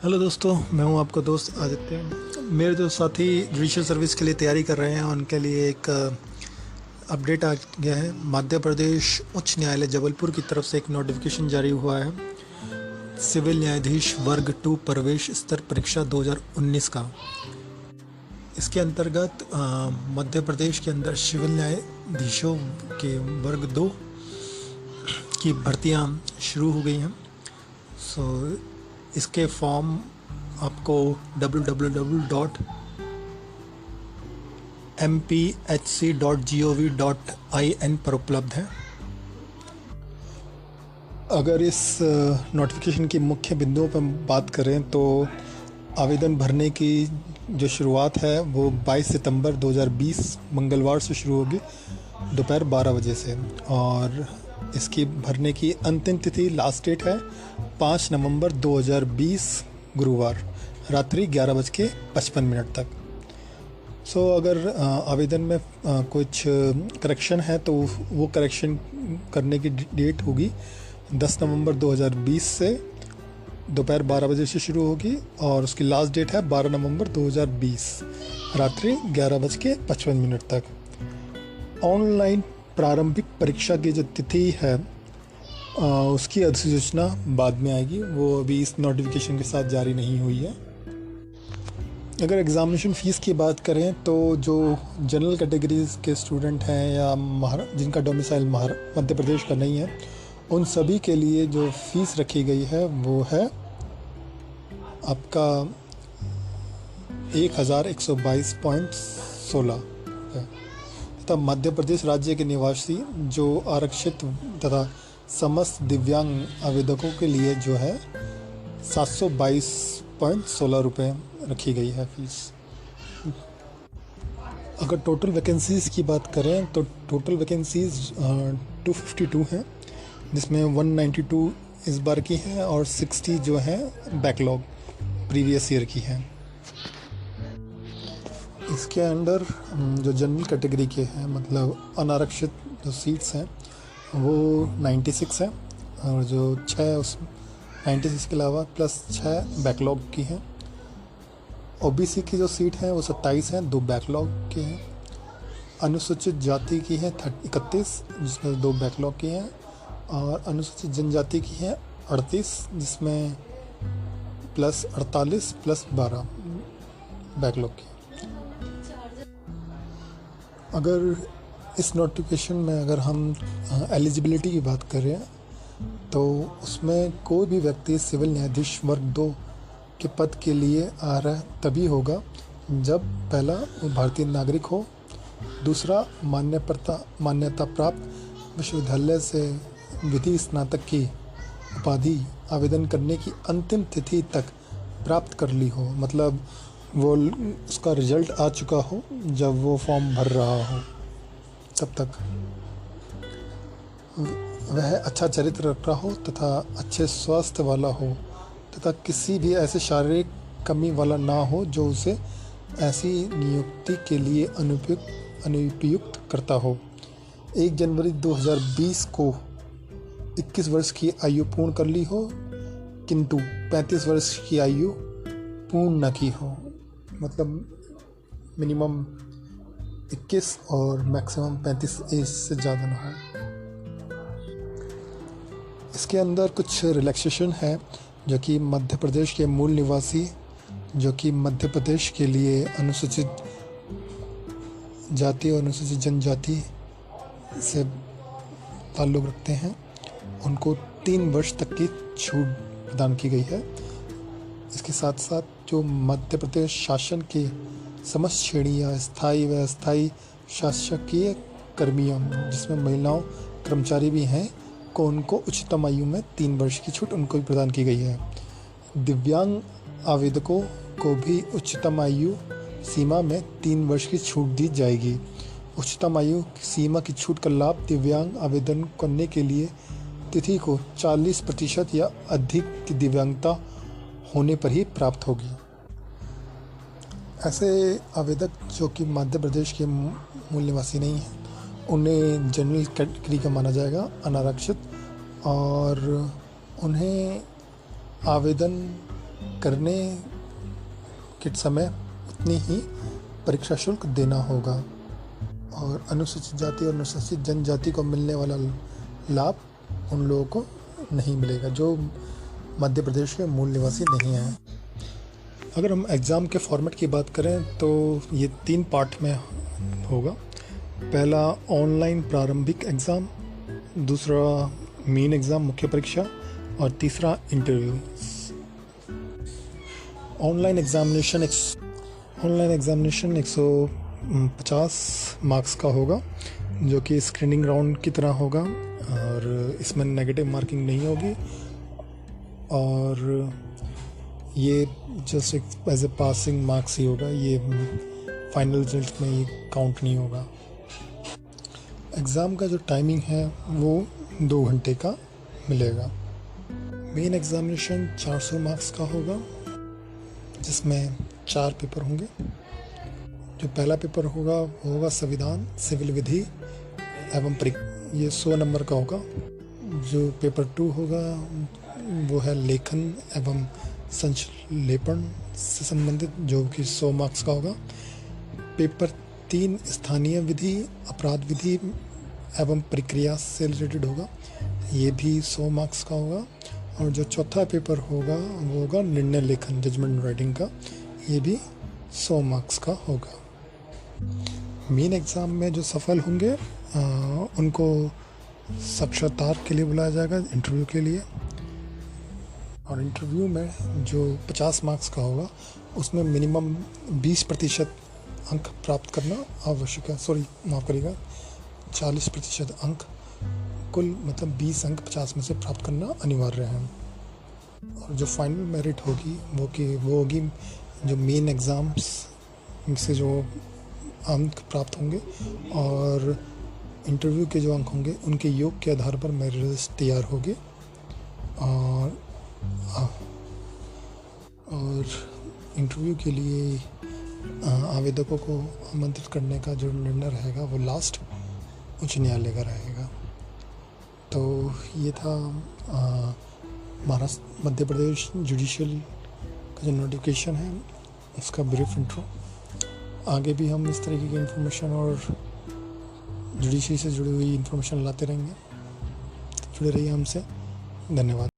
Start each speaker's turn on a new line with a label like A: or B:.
A: Hello दोस्तों, मैं हूं आपका दोस्त आदित्य। मेरे जो साथी जुडिशल सर्विस के लिए तैयारी कर रहे हैं उनके लिए एक अपडेट आ गया है। मध्य प्रदेश उच्च न्यायालय जबलपुर की तरफ से एक नोटिफिकेशन जारी हुआ है सिविल न्यायाधीश वर्ग 2 प्रवेश स्तर परीक्षा 2019 का। इसके अंतर्गत मध्य प्रदेश के अंदर सिविल न्यायाधीशों के वर्ग 2 की भर्तियां शुरू हो गई हैं। इसके फॉर्म आपको www.mphc.gov.in पर उपलब्ध है। अगर इस नोटिफिकेशन की मुख्य बिंदुओं पर बात करें तो आवेदन भरने की जो शुरुआत है वो 22 सितंबर 2020 मंगलवार से शुरू होगी दोपहर 12 बजे से, और इसकी भरने की अंतिम तिथि लास्ट डेट है 5 नवंबर 2020 गुरुवार रात्रि 11:55 तक। अगर आवेदन में कुछ करेक्शन है तो वो करेक्शन करने की डेट होगी 10 नवंबर 2020 से दोपहर 12 बजे से शुरू होगी, और उसकी लास्ट डेट है 12 नवंबर 2020 रात्रि 11:55 तक। ऑनलाइन प्रारंभिक परीक्षा की जो तिथि है उसकी अधिसूचना बाद में आएगी, वो अभी इस नोटिफिकेशन के साथ जारी नहीं हुई है। अगर एग्ज़ामिनेशन फ़ीस की बात करें तो जो जनरल कैटेगरीज के स्टूडेंट हैं या जिनका डोमिसाइल मध्य प्रदेश का नहीं है, उन सभी के लिए जो फ़ीस रखी गई है वो है आपका 1122.16 है। तथा मध्य प्रदेश राज्य के निवासी जो आरक्षित तथा समस्त दिव्यांग आवेदकों के लिए जो है 722.16 रुपये रखी गई है फीस। अगर टोटल वैकेंसीज़ की बात करें तो टोटल वैकेंसीज़ 252 हैं, जिसमें 192 इस बार की है और 60 जो है बैकलॉग प्रीवियस ईयर की है। इसके अंडर जो जनरल कैटेगरी के हैं, मतलब अनारक्षित जो सीट्स हैं वो 96 है, और जो 6 उस 96 के अलावा प्लस 6 बैकलॉग की हैं। ओबीसी की जो सीट है वो 27 हैं, 2 बैकलॉग की हैं। अनुसूचित जाति की है 31, जिसमें 2 बैकलॉग की हैं, और अनुसूचित जनजाति की है 38, जिसमें प्लस 48 प्लस 12 बैकलॉग की। अगर इस नोटिफिकेशन में अगर हम एलिजिबिलिटी की बात करें तो उसमें कोई भी व्यक्ति सिविल न्यायाधीश वर्ग 2 के पद के लिए आ रहा तभी होगा जब पहला वो भारतीय नागरिक हो, दूसरा मान्यता प्राप्त विश्वविद्यालय से विधि स्नातक की उपाधि आवेदन करने की अंतिम तिथि तक प्राप्त कर ली हो, मतलब वो उसका रिजल्ट आ चुका हो जब वो फॉर्म भर रहा हो तब तक। वह अच्छा चरित्र रख रहा हो तथा अच्छे स्वास्थ्य वाला हो तथा किसी भी ऐसे शारीरिक कमी वाला ना हो जो उसे ऐसी नियुक्ति के लिए अनुपयुक्त करता हो। 1 जनवरी 2020 को 21 वर्ष की आयु पूर्ण कर ली हो किंतु 35 वर्ष की आयु पूर्ण न की हो, मतलब मिनिमम 21 और मैक्सिमम 35 एज से ज़्यादा ना हो। इसके अंदर कुछ रिलैक्सेशन है जो कि मध्य प्रदेश के मूल निवासी जो कि मध्य प्रदेश के लिए अनुसूचित जाति और अनुसूचित जनजाति से ताल्लुक़ रखते हैं, उनको 3 वर्ष तक की छूट प्रदान की गई है। इसके साथ साथ जो मध्य प्रदेश शासन के समस्त श्रेणी या स्थायी व अस्थायी शासकीय कर्मियों जिसमें महिलाओं कर्मचारी भी हैं को उनको उच्चतम आयु में 3 वर्ष की छूट उनको भी प्रदान की गई है। दिव्यांग आवेदकों को भी उच्चतम आयु सीमा में 3 वर्ष की छूट दी जाएगी। उच्चतम आयु सीमा की छूट का लाभ दिव्यांग आवेदन करने के लिए तिथि को 40% या अधिक की दिव्यांगता होने पर ही प्राप्त होगी। ऐसे आवेदक जो कि मध्य प्रदेश के मूल निवासी नहीं हैं उन्हें जनरल कैटेगरी का माना जाएगा, अनारक्षित, और उन्हें आवेदन करने के समय उतनी ही परीक्षा शुल्क देना होगा और अनुसूचित जाति और अनुसूचित जनजाति को मिलने वाला लाभ उन लोगों को नहीं मिलेगा जो मध्य प्रदेश के मूल निवासी नहीं हैं। अगर हम एग्ज़ाम के फॉर्मेट की बात करें तो ये 3 पार्ट में होगा। पहला ऑनलाइन प्रारंभिक एग्ज़ाम, दूसरा मेन एग्ज़ाम मुख्य परीक्षा और तीसरा इंटरव्यू। ऑनलाइन एग्ज़ामिनेशन 150 मार्क्स का होगा जो कि स्क्रीनिंग राउंड की तरह होगा और इसमें नेगेटिव मार्किंग नहीं होगी और ये just as a passing marks ही होगा, ये फाइनल रिजल्ट में ये काउंट नहीं होगा। एग्ज़ाम का जो टाइमिंग है वो 2 घंटे का मिलेगा। मेन एग्ज़ामिनेशन 400 मार्क्स का होगा जिसमें 4 पेपर होंगे। जो पहला पेपर होगा वो होगा संविधान, सिविल विधि एवं ये 100 नंबर का होगा। जो पेपर 2 होगा वो है लेखन एवं संश्लेषण से संबंधित जो कि 100 मार्क्स का होगा। पेपर 3 स्थानीय विधि, अपराध विधि एवं प्रक्रिया से रिलेटेड होगा, ये भी 100 मार्क्स का होगा। और जो चौथा पेपर होगा वो होगा निर्णय लेखन, जजमेंट राइटिंग का, ये भी 100 मार्क्स का होगा। मेन एग्ज़ाम में जो सफल होंगे उनको साक्षात्कार के लिए बुलाया जाएगा, इंटरव्यू के लिए। और इंटरव्यू में जो 50 मार्क्स का होगा उसमें मिनिमम 20% अंक प्राप्त करना आवश्यक है। माफ़ करिएगा, 40% अंक, कुल मतलब 20 अंक 50 में से प्राप्त करना अनिवार्य है। और जो फाइनल मेरिट होगी वो होगी जो मेन एग्ज़ाम्स से जो अंक प्राप्त होंगे और इंटरव्यू के जो अंक होंगे उनके योग के आधार पर मेरिट लिस्ट तैयार होगी। और इंटरव्यू के लिए आवेदकों को आमंत्रित करने का जो निर्णय रहेगा वो लास्ट उच्च न्यायालय का रहेगा। तो ये था महाराष्ट्र मध्य प्रदेश जुडिशियल का जो नोटिफिकेशन है उसका ब्रीफ इंट्रो। आगे भी हम इस तरीके की इन्फॉर्मेशन और जुडिशरी से जुड़ी हुई इन्फॉर्मेशन लाते रहेंगे। जुड़े रहिए हमसे। धन्यवाद।